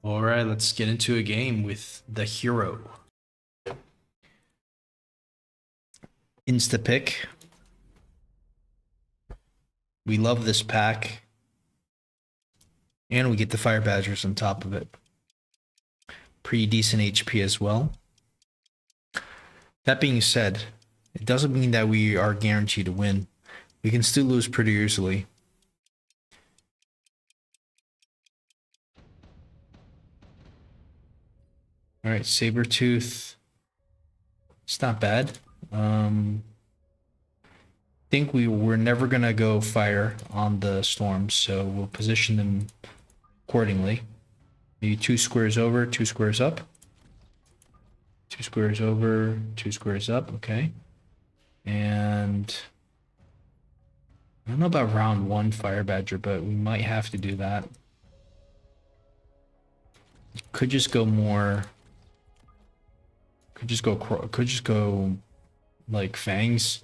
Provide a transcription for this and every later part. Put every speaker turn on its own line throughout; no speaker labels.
All right, let's get into a game with the hero. Insta pick. We love this pack. And we get the Fire Badgers on top of it. Pretty decent HP as well. That being said, it doesn't mean that we are guaranteed to win. We can still lose pretty easily. All right, Sabertooth. It's not bad. Think we're never gonna go fire on the storms, so we'll position them accordingly. Maybe 2 squares over, 2 squares up. 2 squares over, 2 squares up. Okay. And I don't know about round 1 Fire Badger, but we might have to do that. Could just go more. Could just go like Fangs.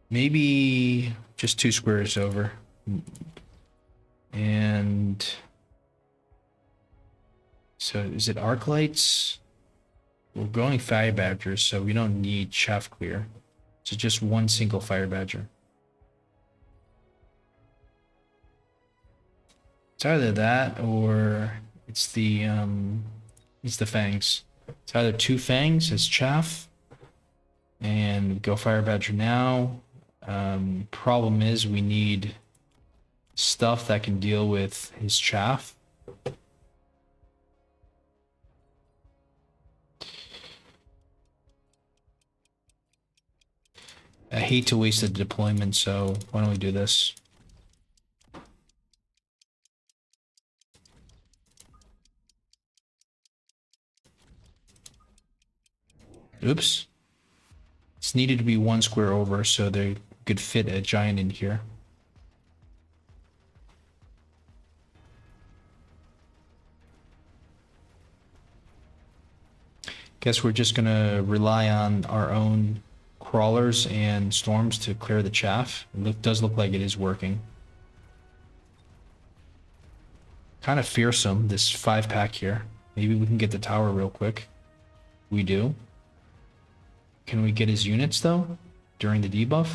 Maybe just 2 squares over. And so is it Arc Lights? We're going Fire Badgers, so we don't need Chaff Clear. So just one single Fire Badger. It's either that or it's the Fangs. It's either 2 Fangs as Chaff and go Fire Badger now. Problem is we need stuff that can deal with his Chaff. I hate to waste the deployment, so why don't we do this? Oops. It's needed to be 1 square over, so they could fit a giant in here. Guess we're just gonna rely on our own crawlers and storms to clear the chaff. It does look like it is working. Kind of fearsome, this 5-pack here. Maybe we can get the tower real quick. We do. Can we get his units, though, during the debuff?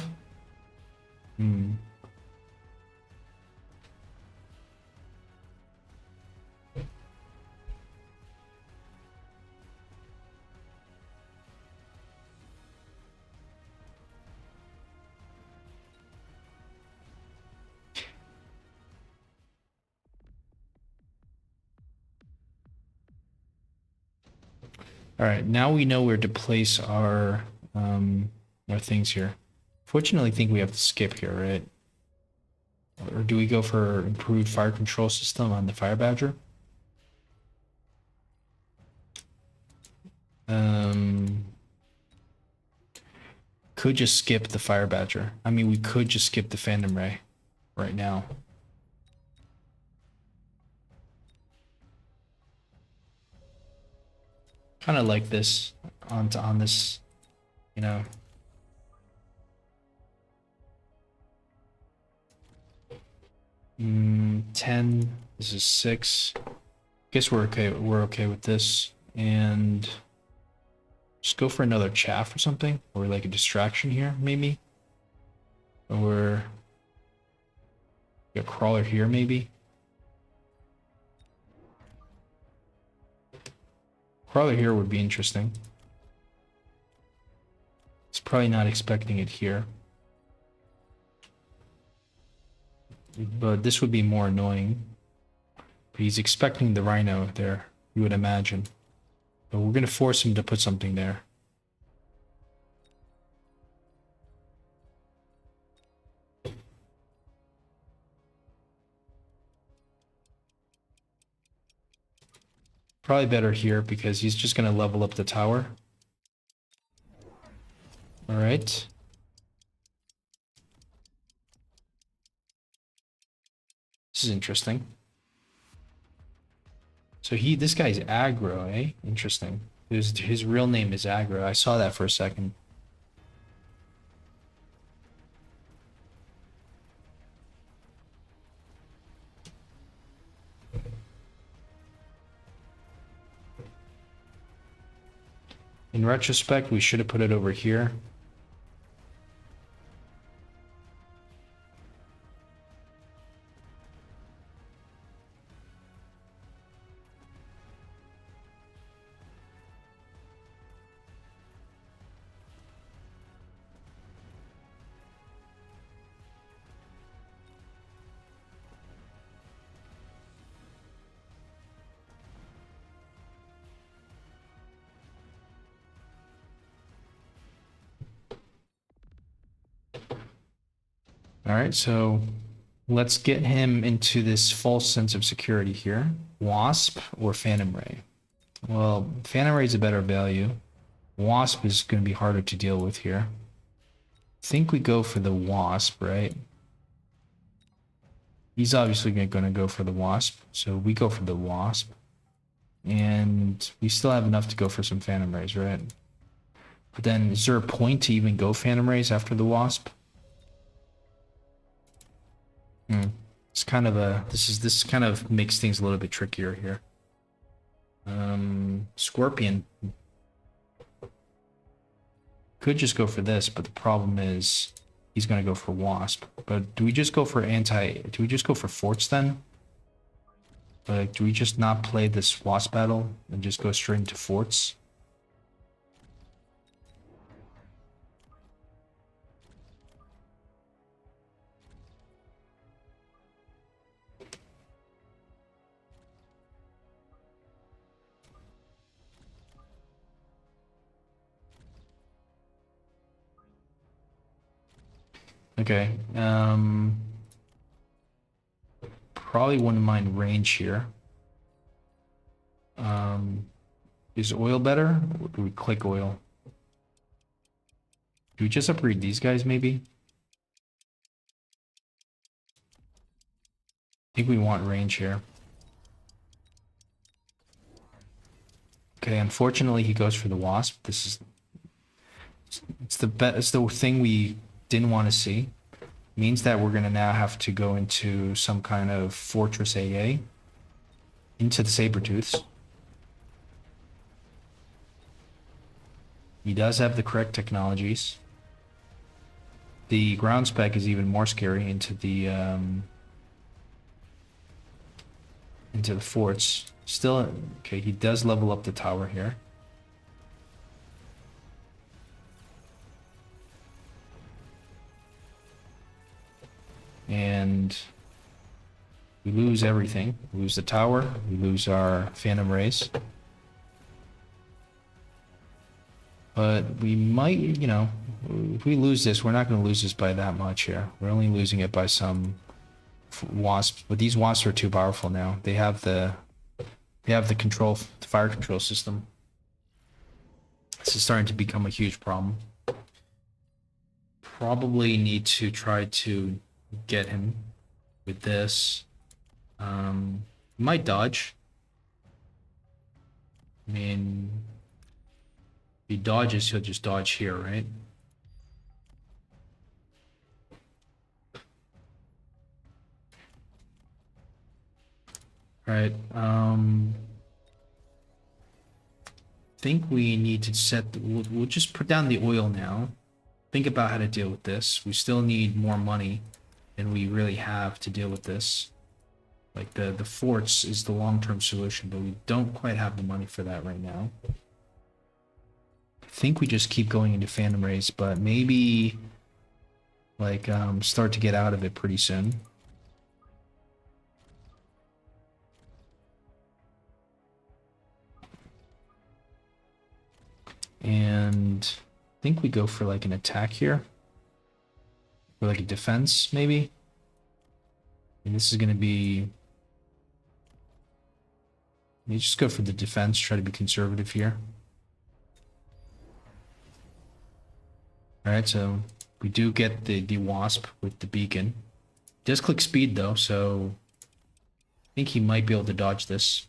All right, now we know where to place our things here. Fortunately, I think we have to skip here, right? Or do we go for improved fire control system on the Fire Badger? Could just skip the Fire Badger. I mean, we could just skip the Phantom Ray right now. Kind of like this on this, you know. Mm, 10. This is 6. Guess we're okay. We're okay with this, and just go for another chaff or something, or like a distraction here, maybe, or a crawler here, maybe. Crawler here would be interesting. It's probably not expecting it here. But this would be more annoying. But he's expecting the rhino there, you would imagine. But we're going to force him to put something there. Probably better here because he's just going to level up the tower. All right. This is interesting. So this guy's aggro, eh? Interesting. His real name is aggro. I saw that for a second. In retrospect, we should have put it over here. All right, so let's get him into this false sense of security here. Wasp or Phantom Ray? Well, Phantom Ray is a better value. Wasp is going to be harder to deal with here. I think we go for the Wasp, right? He's obviously going to go for the Wasp, so we go for the Wasp. And we still have enough to go for some Phantom Rays, right? But then, is there a point to even go Phantom Rays after the Wasp? It's kind of a this kind of makes things a little bit trickier here. Scorpion could just go for this, but the problem is he's gonna go for Wasp. But do we just go for do we just go for forts then? Like, do we just not play this Wasp battle and just go straight into forts? Okay. Probably wouldn't mind range here. Is oil better? Or do we click oil? Do we just upgrade these guys maybe? I think we want range here. Okay, unfortunately he goes for the Wasp. It's the thing we didn't want to see. Means that we're gonna now have to go into some kind of Fortress AA into the Sabertooths. He does have the correct technologies. The ground spec is even more scary into the forts. Still, okay, he does level up the tower here. And we lose everything. We lose the tower, we lose our Phantom Rays. But we might, you know, if we lose this, we're not going to lose this by that much here. We're only losing it by some wasps. But these wasps are too powerful now. They have the control, the fire control system. This is starting to become a huge problem. Probably need to try to get him with this. Might dodge. I mean, if he dodges, he'll just dodge here, right? Right. Think we need to set. We'll just put down the oil now. Think about how to deal with this. We still need more money than we really have to deal with this. Like the forts is the long-term solution, but we don't quite have the money for that right now. I think we just keep going into Phantom Rays, but maybe like start to get out of it pretty soon. And I think we go for like an attack here. Or like a defense, maybe. And this is going to be... You just go for the defense, try to be conservative here. Alright, so we do get the Wasp with the beacon. Does click speed though, so I think he might be able to dodge this.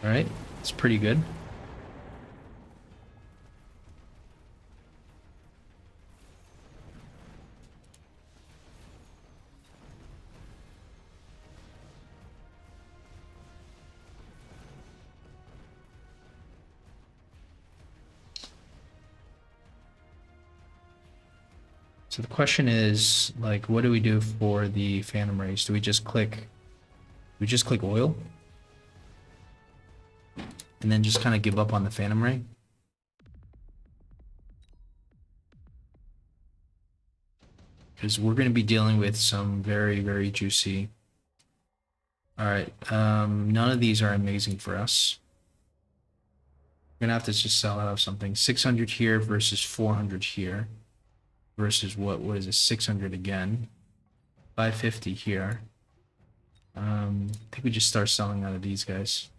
Alright, it's pretty good. So the question is, like, what do we do for the Phantom Rays? Do we just click oil? And then just kind of give up on the Phantom Ray? Because we're going to be dealing with some very, very juicy... Alright, none of these are amazing for us. We're going to have to just sell out of something. 600 here versus 400 here. Versus what is it? 600 again. 550 here. I think we just start selling out of these guys.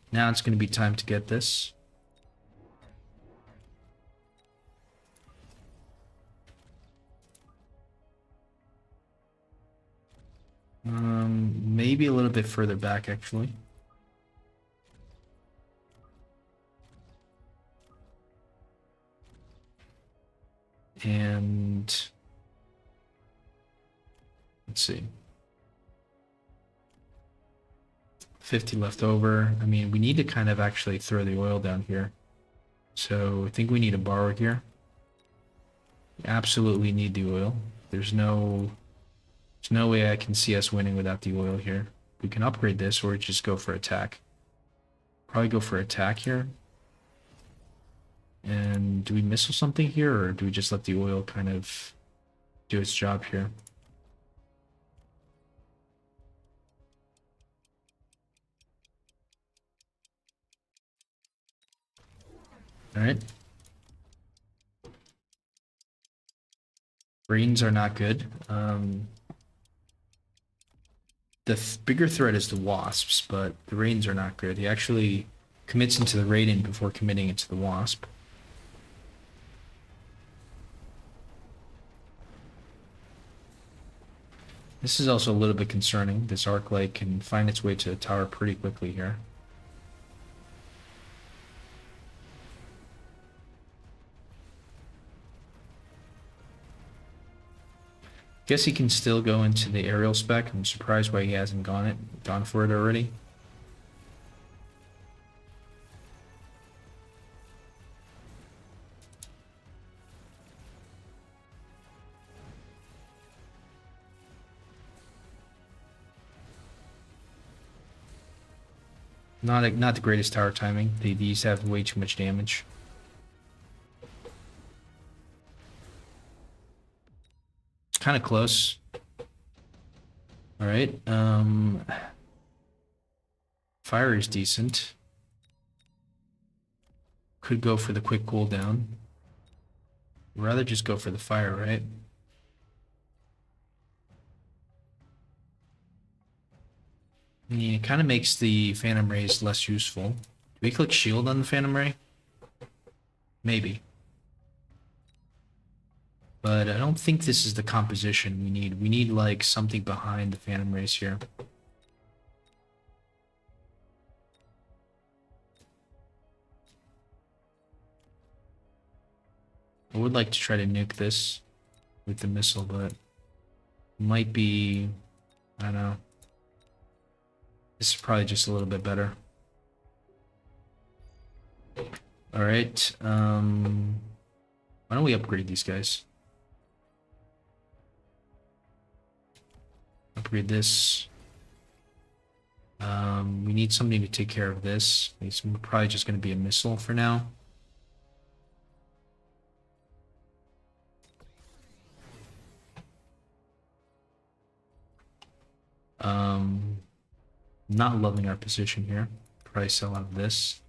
Now it's going to be time to get this. Maybe a little bit further back, actually. And let's see. 50 left over. I mean, we need to kind of actually throw the oil down here. So I think we need to borrow here. We absolutely need the oil. There's no way I can see us winning without the oil here. We can upgrade this or just go for attack. Probably go for attack here. And do we missile something here, or do we just let the oil kind of do its job here? All right. Brains are not good. The bigger threat is the wasps, but the rains are not good. He actually commits into the raiden before committing into the wasp. This is also a little bit concerning. This arc light can find its way to the tower pretty quickly here. Guess he can still go into the aerial spec. I'm surprised why he hasn't gone for it already. Not the greatest tower timing. These have way too much damage. Kind of close. All right. Fire is decent. Could go for the quick cooldown. Rather just go for the fire, right? Yeah, it kind of makes the Phantom Rays less useful. Do we click shield on the Phantom Ray? Maybe. But I don't think this is the composition we need. We need like something behind the Phantom Rays here. I would like to try to nuke this with the missile, but might be, I don't know. This is probably just a little bit better. All right. Why don't we upgrade these guys? Upgrade this. We need something to take care of this. It's probably just going to be a missile for now. Not loving our position here. Probably sell out of this.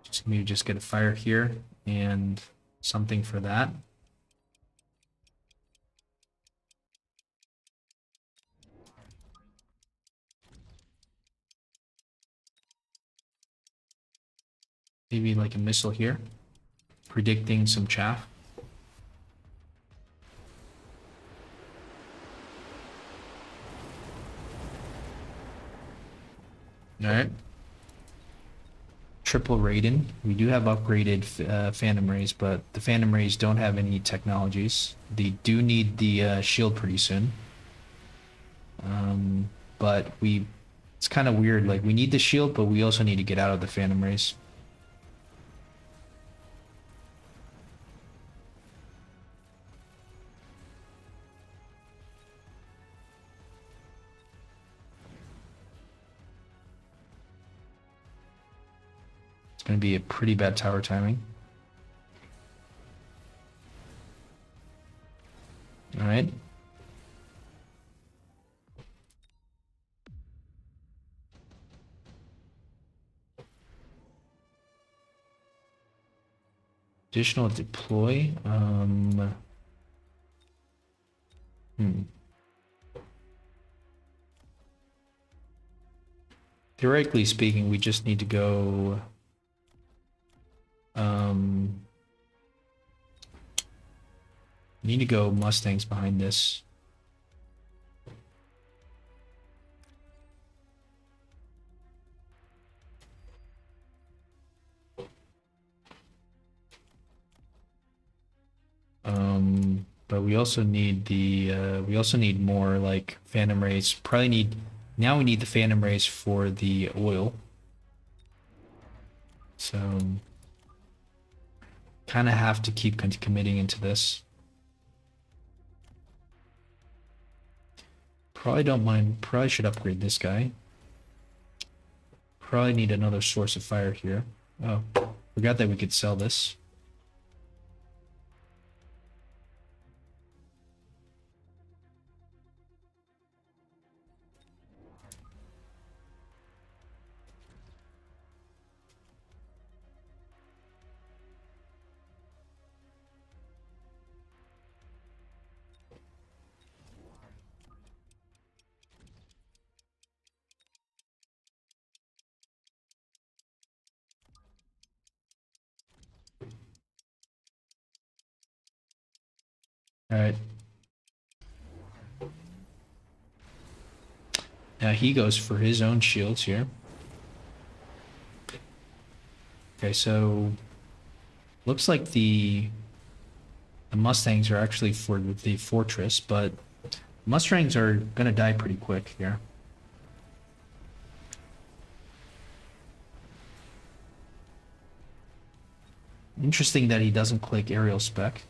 Just maybe just get a fire here and something for that. Maybe like a missile here, predicting some chaff. All right. Triple Raiden. We do have upgraded Phantom Rays, but the Phantom Rays don't have any technologies. They do need the shield pretty soon. But it's kind of weird. Like, we need the shield, but we also need to get out of the Phantom Rays. It's going to be a pretty bad tower timing. All right. Additional deploy. Theoretically speaking, we just need to go. Need to go Mustangs behind this. But we also need we also need more like Phantom Rays. Probably need, now we need the Phantom Rays for the oil. So kind of have to keep committing into this. Probably don't mind, probably should upgrade this guy. Probably need another source of fire here. Oh, forgot that we could sell this. All right. Now he goes for his own shields here. Okay, so looks like the Mustangs are actually for the fortress, but Mustangs are gonna die pretty quick here. Interesting that he doesn't click aerial spec.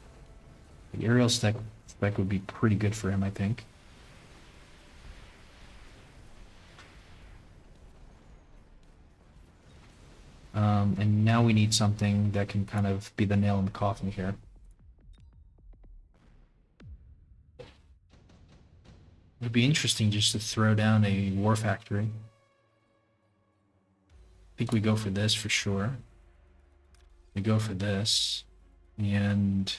The aerial spec would be pretty good for him, I think. And now we need something that can kind of be the nail in the coffin here. It'd be interesting just to throw down a war factory. I think we go for this for sure. We go for this. And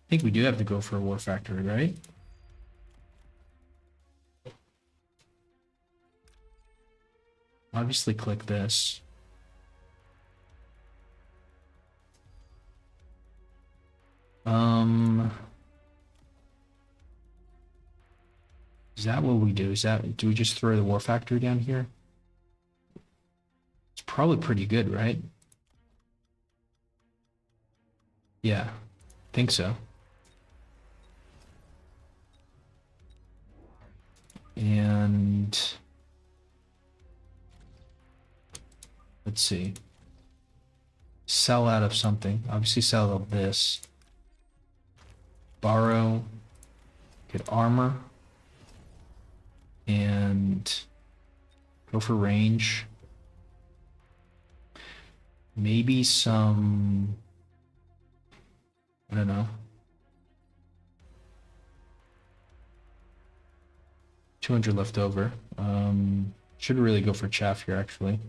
I think we do have to go for a war factory, right? Obviously click this. Is that what we do? Do we just throw the war factory down here? It's probably pretty good, right? Yeah, think so. And let's see. Sell out of something. Obviously sell out of this. Borrow. Get armor. And go for range. Maybe some, I don't know. 200 left over. Should really go for chaff here, actually.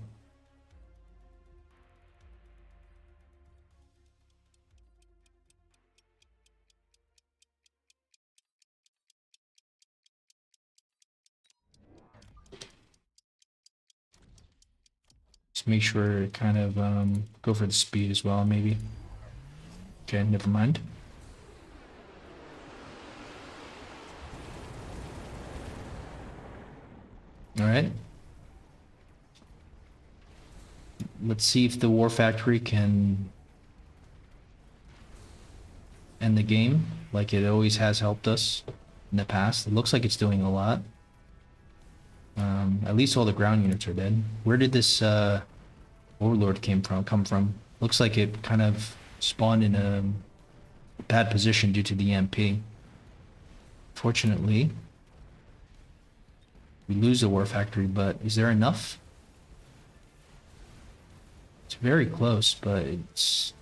Just make sure kind of go for the speed as well, maybe. Okay, never mind. All right. Let's see if the War Factory can end the game like it always has helped us in the past. It looks like it's doing a lot. At least all the ground units are dead. Where did this Overlord come from? Looks like it kind of spawned in a bad position due to the EMP. Fortunately, we lose the War Factory, but is there enough? It's very close, but it's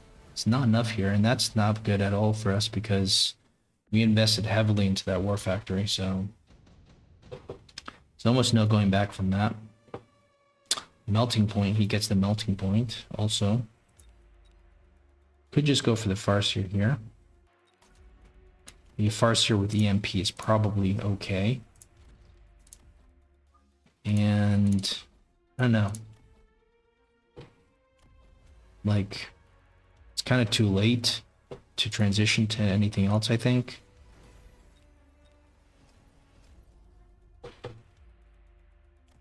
not enough here, and that's not good at all for us because we invested heavily into that war factory, so there's almost no going back from that. Melting point, he gets the melting point also. Could just go for the farseer here. The farseer with EMP is probably okay. And I don't know. Like, it's kind of too late to transition to anything else, I think.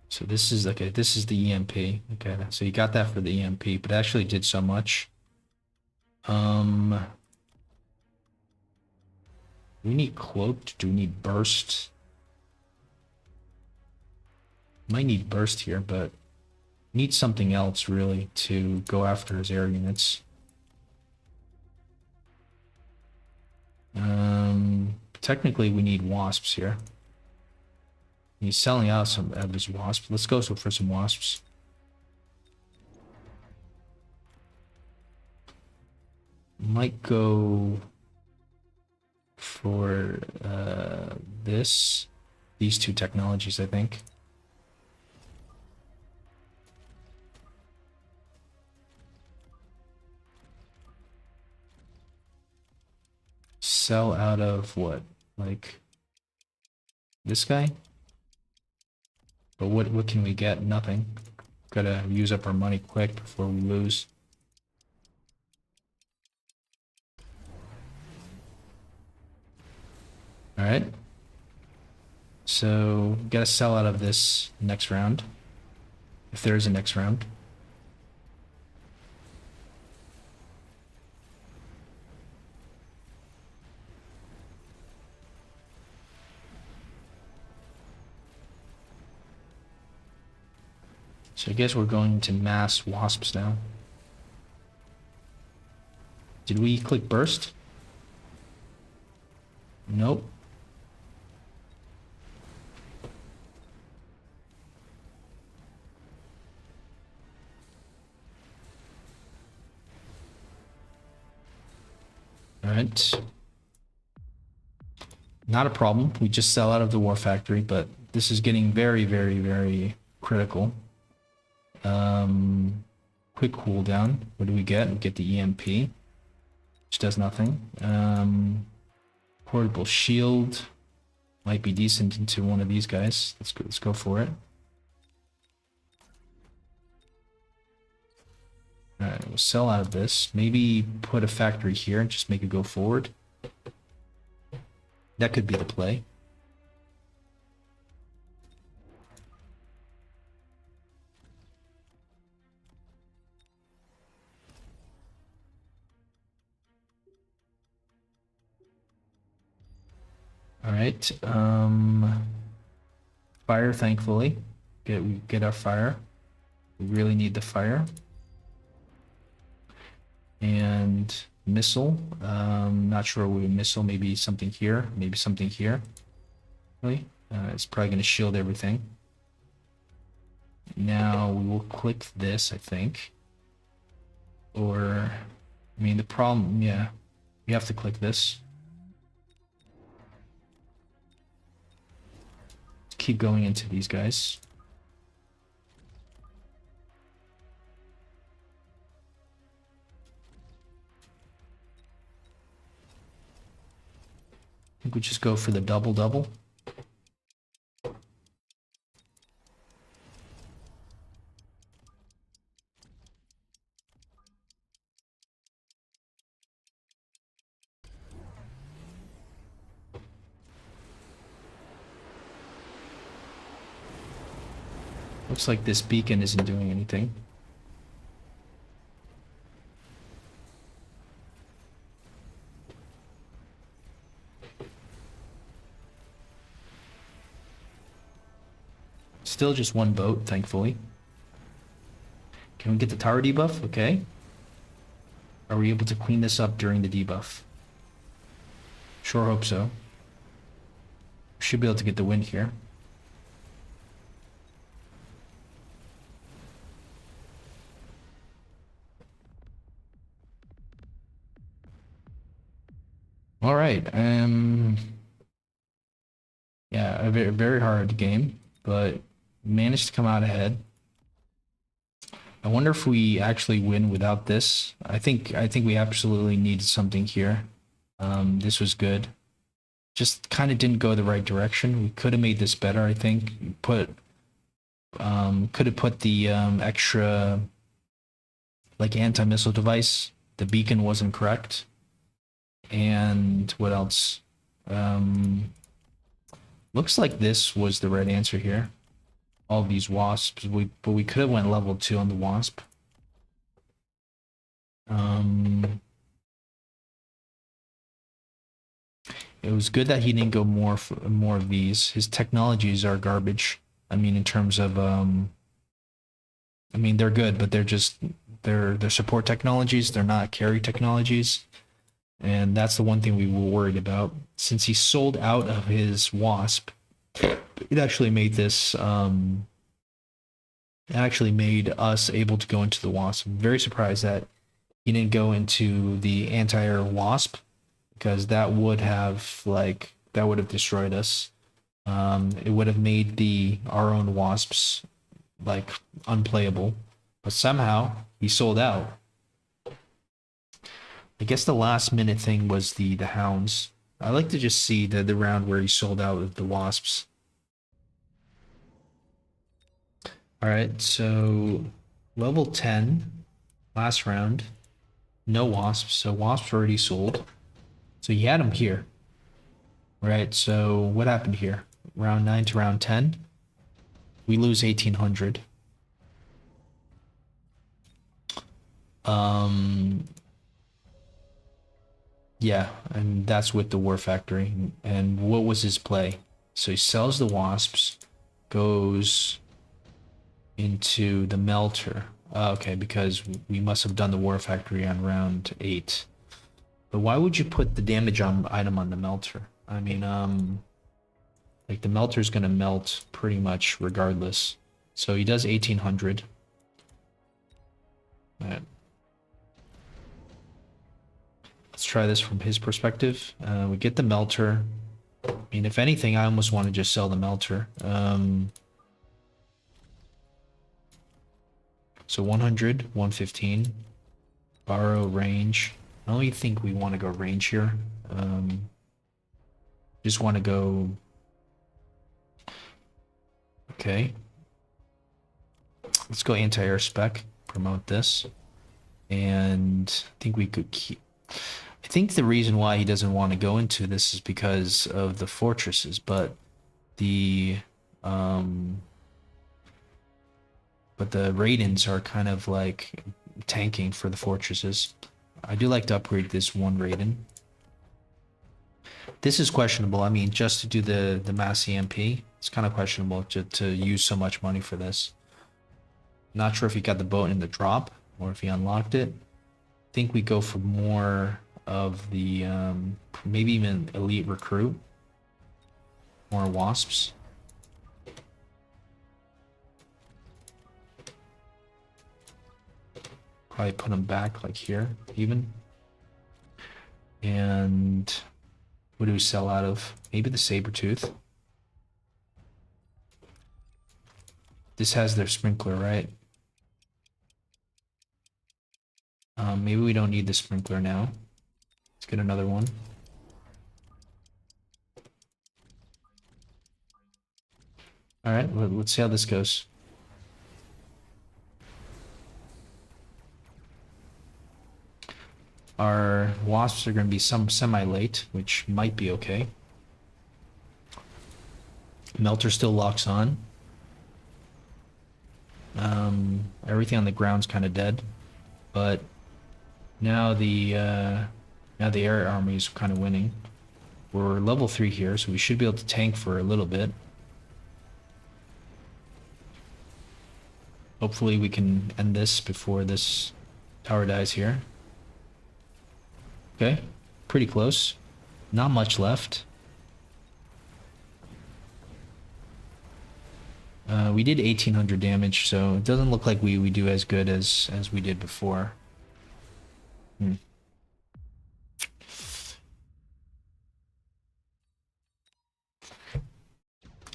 So this is okay, this is the EMP. Okay, so you got that for the EMP, but it actually did so much. We need cloaked. Do we need burst? Might need burst here, but need something else really to go after his air units. Technically we need wasps here. He's selling out some of his wasps. Let's go for some wasps. Might go for these two technologies, I think. Sell out of what? Like this guy? But what can we get? Nothing. Gotta use up our money quick before we lose. Alright. So, gotta sell out of this next round. If there is a next round. So I guess we're going to mass wasps now. Did we click burst? Nope. Alright. Not a problem. We just sell out of the war factory, but this is getting very, very, very critical. Quick cooldown. What do we get? We get the EMP, which does nothing. Portable shield might be decent into one of these guys. Let's go for it. Alright, we'll sell out of this. Maybe put a factory here and just make it go forward. That could be the play. Alright, fire, thankfully. We get our fire. We really need the fire. And missile. Not sure what missile. Maybe something here. Maybe something here. Really? It's probably going to shield everything. Now we will click this, I think. Or, I mean, the problem, yeah. We have to click this. Keep going into these guys. I think we just go for the double. Looks like this beacon isn't doing anything. Still just one boat, thankfully. Can we get the tower debuff? Okay. Are we able to clean this up during the debuff? Sure hope so. Should be able to get the win here. All right. Yeah, a very, very hard game, but managed to come out ahead. I wonder if we actually win without this. I think we absolutely needed something here. This was good. Just kind of didn't go the right direction. We could have made this better, I think. Could have put the extra like anti-missile device. The beacon wasn't correct. And what else? Looks like this was the right answer here. All these wasps, but we could have went level 2 on the wasp. It was good that he didn't go more of these. His technologies are garbage. I mean, in terms of I mean, they're good, but they're support technologies. They're not carry technologies, and that's the one thing we were worried about. Since he sold out of his wasp, it actually made this. It actually made us able to go into the wasp. I'm very surprised that he didn't go into the anti-air wasp, because that would have destroyed us. It would have made our own wasps like unplayable, but somehow he sold out. I guess the last minute thing was the hounds. I like to just see the round where he sold out of the wasps. All right, so level 10, last round, no wasps, so wasps already sold. So he had them here. Right, so what happened here? Round 9 to round 10, we lose 1800. Yeah, and that's with the War Factory. And what was his play? So he sells the wasps, goes into the melter. Okay, because we must have done the War Factory on round 8. But why would you put the damage item on the melter? I mean, like the melter's gonna melt pretty much regardless. So he does 1800. All right. Let's try this from his perspective. We get the melter. I mean, if anything, I almost want to just sell the melter. So 100, 115. Borrow range. I don't even think we want to go range here. Just want to go... Okay. Let's go anti-air spec. Promote this. And I think we could keep... I think the reason why he doesn't want to go into this is because of the fortresses, but the Raidens are kind of like tanking for the fortresses. I do like to upgrade this one Raiden. This is questionable. I mean, just to do the mass EMP, it's kind of questionable to use so much money for this. Not sure if he got the boat in the drop or if he unlocked it. I think we go for more of the maybe even elite recruit, more wasps. Probably put them back like here even. And what do we sell out of? Maybe the Sabertooth. This has their sprinkler, right? Maybe we don't need the sprinkler now. Let's get another one. All right, let's see how this goes. Our wasps are going to be semi-late, which might be okay. Melter still locks on. Everything on the ground's kind of dead, but now the air army is kind of winning. We're level 3 here, so we should be able to tank for a little bit. Hopefully we can end this before this tower dies here. Okay, pretty close. Not much left. We did 1800 damage, so it doesn't look like we do as good as we did before.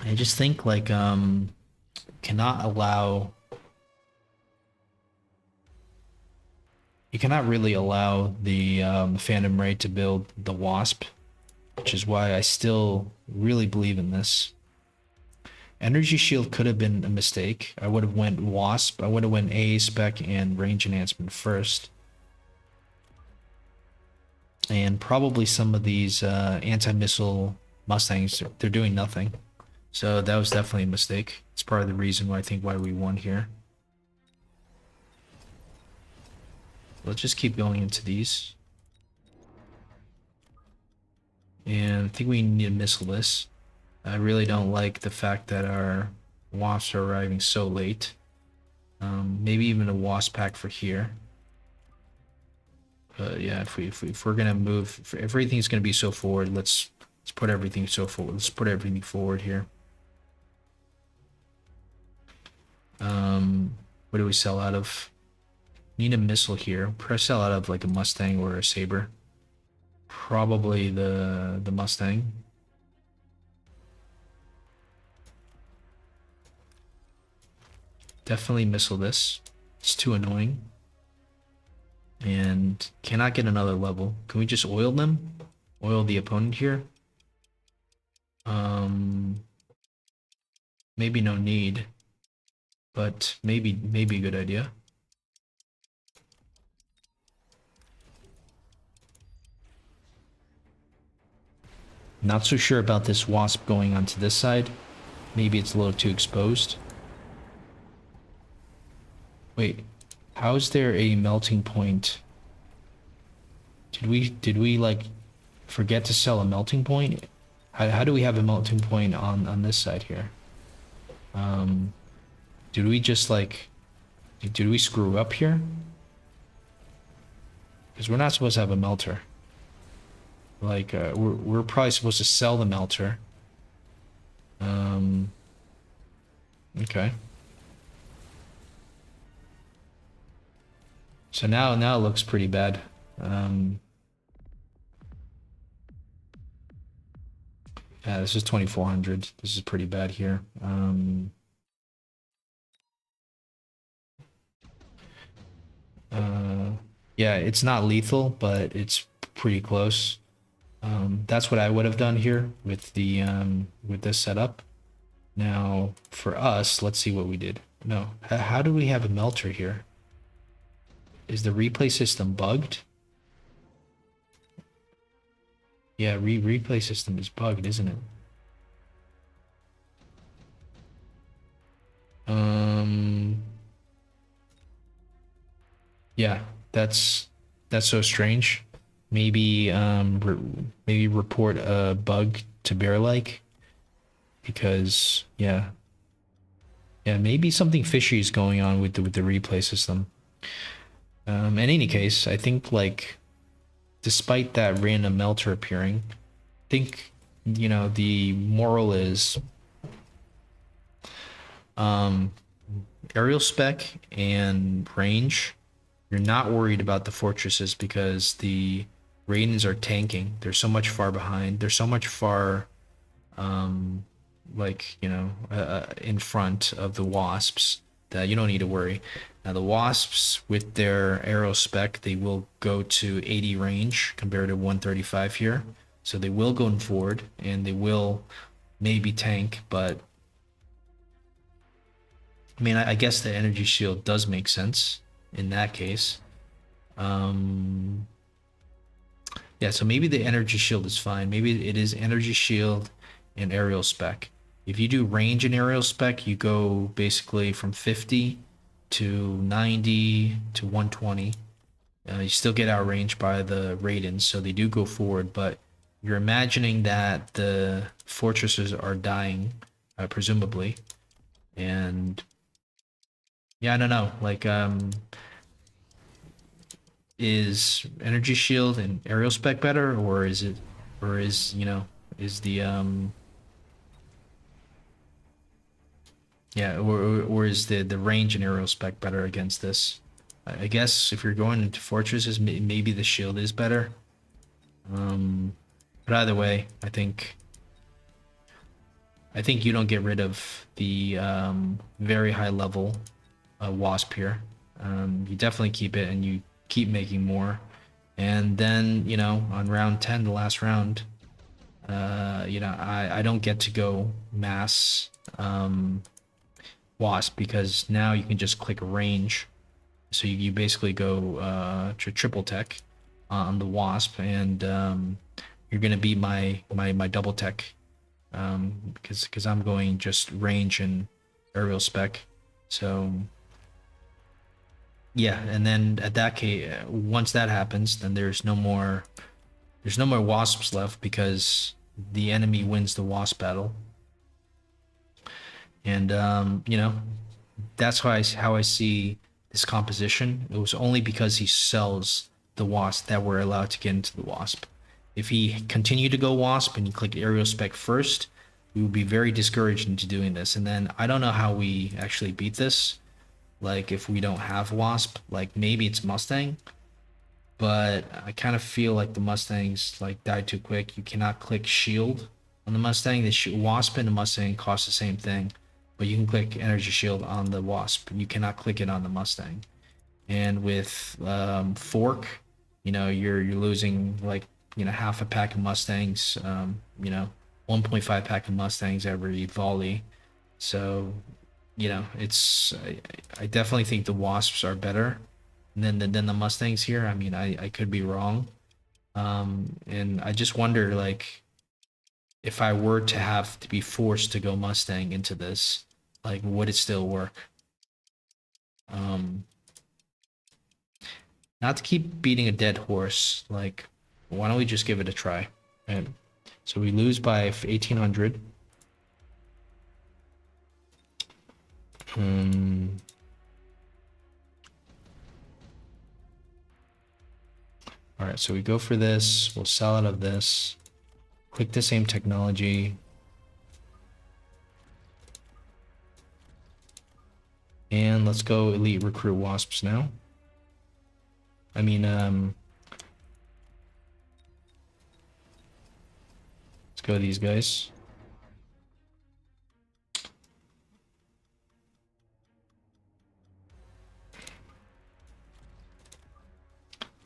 I just think like cannot allow you cannot really allow the Phantom Ray to build the Wasp, which is why I still really believe in this. Energy Shield could have been a mistake. I would have went Wasp. I would have went AA spec and range enhancement first. And probably some of these anti-missile Mustangs, they're doing nothing. So that was definitely a mistake. It's part of the reason why I think why we won here. Let's just keep going into these. And I think we need to missile this. I really don't like the fact that our wasps are arriving so late. Maybe even a wasp pack for here. But yeah, if we're gonna move, if everything's gonna be so forward, let's put everything so forward. Let's put everything forward here. What do we sell out of? Need a missile here. Probably sell out of like a Mustang or a Saber. Probably the Mustang. Definitely missile this. It's too annoying. And cannot get another level. Can we just oil them? Oil the opponent here? Maybe no need. But maybe a good idea. Not so sure about this wasp going onto this side. Maybe it's a little too exposed. Wait, how is there a melting point? Did we like forget to sell a melting point? How do we have a melting point on this side here? Did we just like did we screw up here? Because we're not supposed to have a melter. Like we're probably supposed to sell the melter. Okay. So now it looks pretty bad. Yeah, this is 2400. This is pretty bad here. Yeah, it's not lethal, but it's pretty close. That's what I would have done here with the with this setup. Now for us, let's see what we did. No, how do we have a melter here? Is the replay system bugged? Yeah, replay system is bugged, isn't it? Yeah, that's so strange. Maybe maybe report a bug to Bear-like because yeah, maybe something fishy is going on with the replay system. In any case, I think like despite that random melter appearing, I think you know the moral is aerial spec and range. You're not worried about the fortresses because the Raidens are tanking. They're so much far behind. They're so much far, like, you know, in front of the Wasps that you don't need to worry. Now, the Wasps, with their arrow spec, they will go to 80 range compared to 135 here. So they will go forward and they will maybe tank, but I mean, I guess the energy shield does make sense in that case. Yeah, so maybe the energy shield is fine. Maybe it is energy shield and aerial spec. If you do range and aerial spec, you go basically from 50 to 90 to 120. You still get outranged by the Raidens, so they do go forward, but you're imagining that the fortresses are dying, presumably. And yeah, I don't know. Like, is energy shield and aerial spec better, or is it, or is you know, is the yeah, or is the range and aerial spec better against this? I guess if you're going into fortresses, maybe the shield is better. But either way, I think I think you don't get rid of the very high level wasp here. You definitely keep it and you keep making more. And then, you know, on round 10, the last round, you know, I don't get to go mass wasp because now you can just click range. So you basically go to triple tech on the wasp, and you're gonna beat my double tech because I'm going just range and aerial spec. So yeah, and then at that case, once that happens, then there's no more wasps left because the enemy wins the wasp battle. And you know, that's how I see this composition. It was only because he sells the wasp that we're allowed to get into the wasp. If he continued to go wasp and you click aerial spec first, we would be very discouraged into doing this. And then I don't know how we actually beat this. Like if we don't have wasp, like maybe it's Mustang, but I kind of feel like the Mustangs like die too quick. You cannot click shield on the Mustang. The Wasp and the Mustang cost the same thing, but you can click energy shield on the Wasp. You cannot click it on the Mustang. And with fork, you know, you're losing like, you know, half a pack of Mustangs. You know, 1.5 pack of Mustangs every volley. So, you know, I definitely think the Wasps are better than the Mustangs here. I mean, I could be wrong. And I just wonder, like, if I were to have to be forced to go Mustang into this, like, would it still work? Um, Not to keep beating a dead horse, like, why don't we just give it a try? Right? So we lose by 1800. All right, so we go for this. We'll sell out of this. Click the same technology. And let's go elite recruit wasps now. I mean, let's go these guys.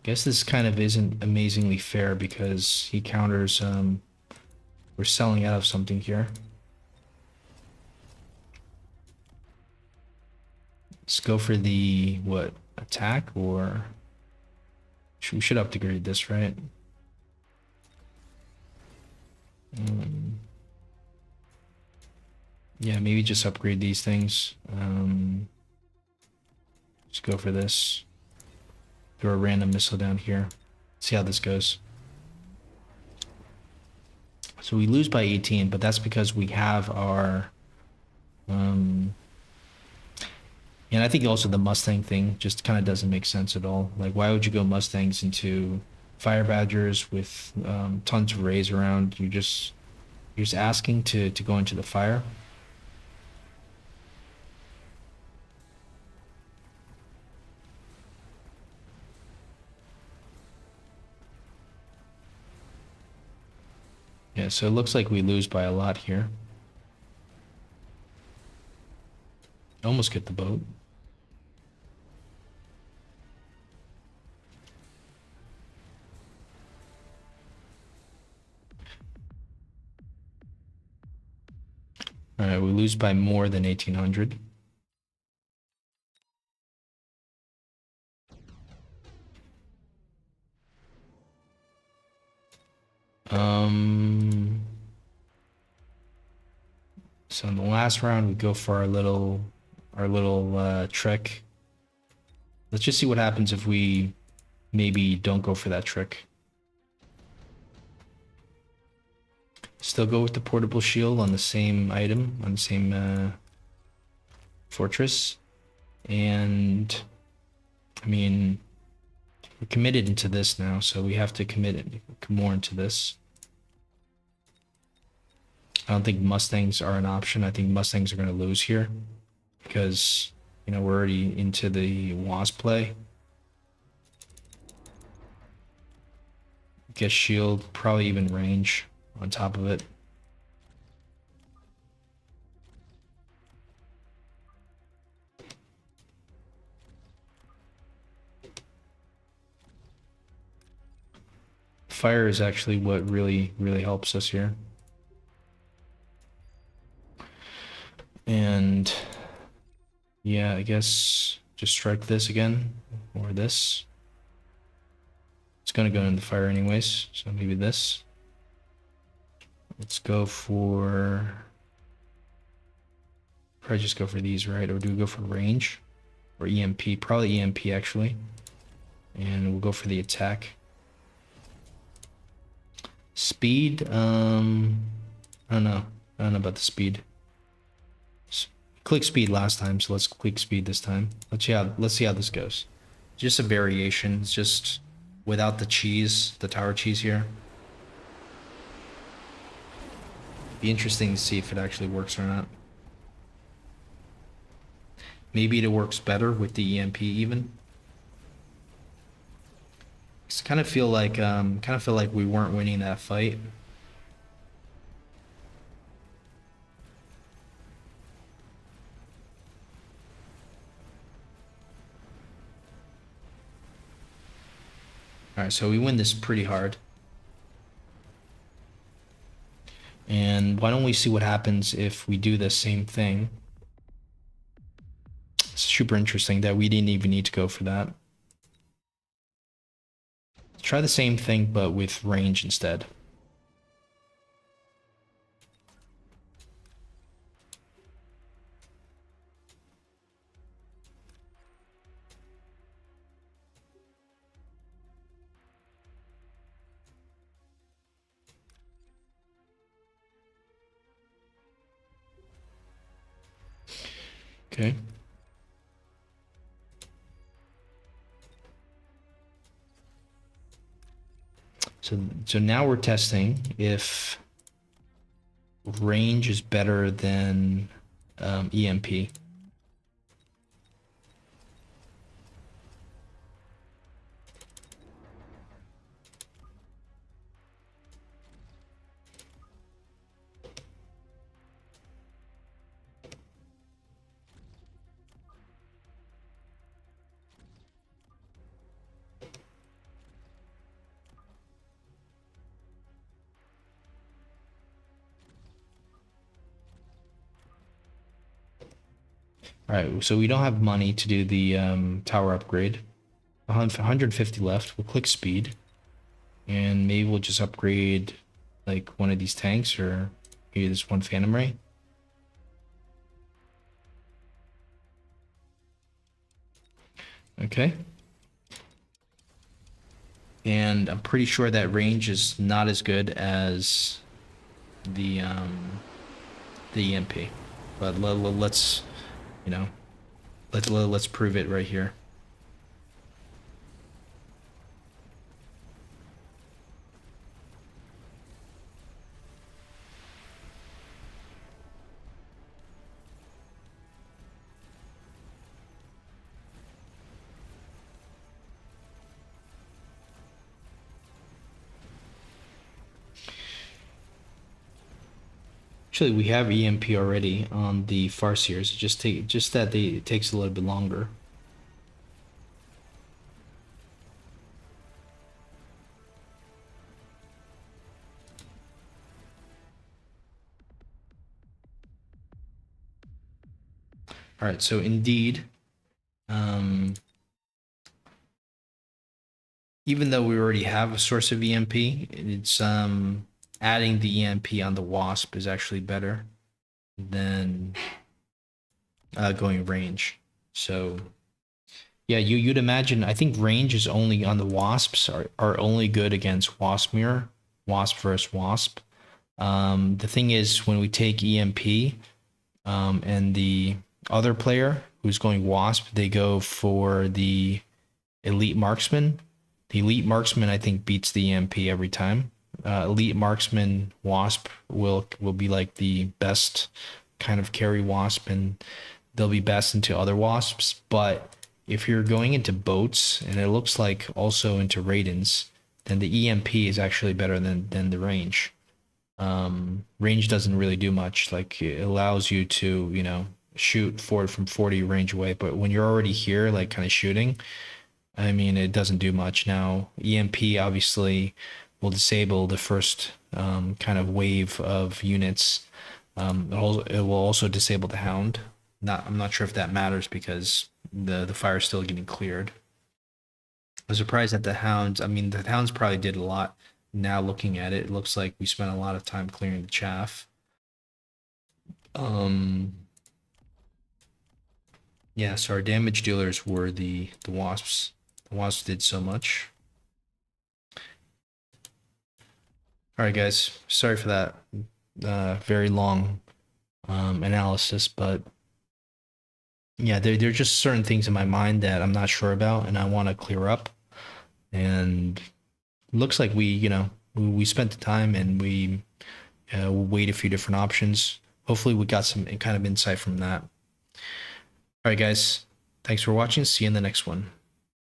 Guess this kind of isn't amazingly fair because he counters, we're selling out of something here. Let's go for the, what, attack or... We should upgrade this, right? Yeah, maybe just upgrade these things. Let's go for this. Throw a random missile down here. See how this goes. So we lose by 18, but that's because we have our... And I think also the Mustang thing just kind of doesn't make sense at all. Like, why would you go Mustangs into Fire Badgers with tons of rays around? You're just asking to go into the fire. Yeah, so it looks like we lose by a lot here. Almost get the boat. All right, we lose by more than 1800. So in the last round, we go for our little trick. Let's just see what happens if we maybe don't go for that trick. Still go with the portable shield on the same item, on the same fortress. And I mean, we're committed into this now, so we have to commit more into this. I don't think Mustangs are an option. I think Mustangs are going to lose here because, you know, we're already into the Wasp play. Get shield, probably even range on top of it. fire is actually what really helps us here. And yeah, I guess just strike this again, or this. It's gonna go in the fire anyways, so maybe this. Let's go for... Probably just go for these, right? Or do we go for range? Or EMP? Probably EMP, actually. And we'll go for the attack. Speed, I don't know. I don't know about the speed. Click speed last time, so let's click speed this time. Let's see how this goes. Just a variation, it's just without the cheese, the tower cheese here. Be interesting to see if it actually works or not. Maybe it works better with the EMP even. I kind of feel like we weren't winning that fight. All right, so we win this pretty hard. And why don't we see what happens if we do the same thing? It's super interesting that we didn't even need to go for that. Let's try the same thing, but with range instead. Okay. So now we're testing if range is better than EMP. All right, so we don't have money to do the tower upgrade. 150 left. We'll click speed, and maybe we'll just upgrade like one of these tanks, or maybe this one phantom ray. Okay. And I'm pretty sure that range is not as good as the EMP, but let's, you know, let's prove it right here. Actually, we have EMP already on the Farseers. Just that it takes a little bit longer. All right, so indeed, even though we already have a source of EMP, it's adding the EMP on the Wasp is actually better than going range. So yeah, you'd imagine. I think range is only on the Wasps are only good against Wasp mirror, Wasp versus Wasp. The thing is, when we take EMP, and the other player who's going Wasp, they go for the Elite Marksman. The Elite Marksman, I think, beats the EMP every time. Elite Marksman Wasp will be like the best kind of carry Wasp, and they'll be best into other Wasps. But if you're going into boats, and it looks like also into Raidens, then the EMP is actually better than the range. Range doesn't really do much. Like, it allows you to, you know, shoot forward from 40 range away, but when you're already here, like kind of shooting, I mean, it doesn't do much. Now EMP obviously will disable the first kind of wave of units. It will also disable the hound. I'm not sure if that matters because the fire is still getting cleared. I'm surprised that the hounds. I mean, the hounds probably did a lot. Now looking at it, it looks like we spent a lot of time clearing the chaff. Yeah, so our damage dealers were the wasps. The wasps did so much. All right, guys. Sorry for that very long analysis, but yeah, there are just certain things in my mind that I'm not sure about, and I want to clear up. And looks like we spent the time and we weighed a few different options. Hopefully, we got some kind of insight from that. All right, guys. Thanks for watching. See you in the next one.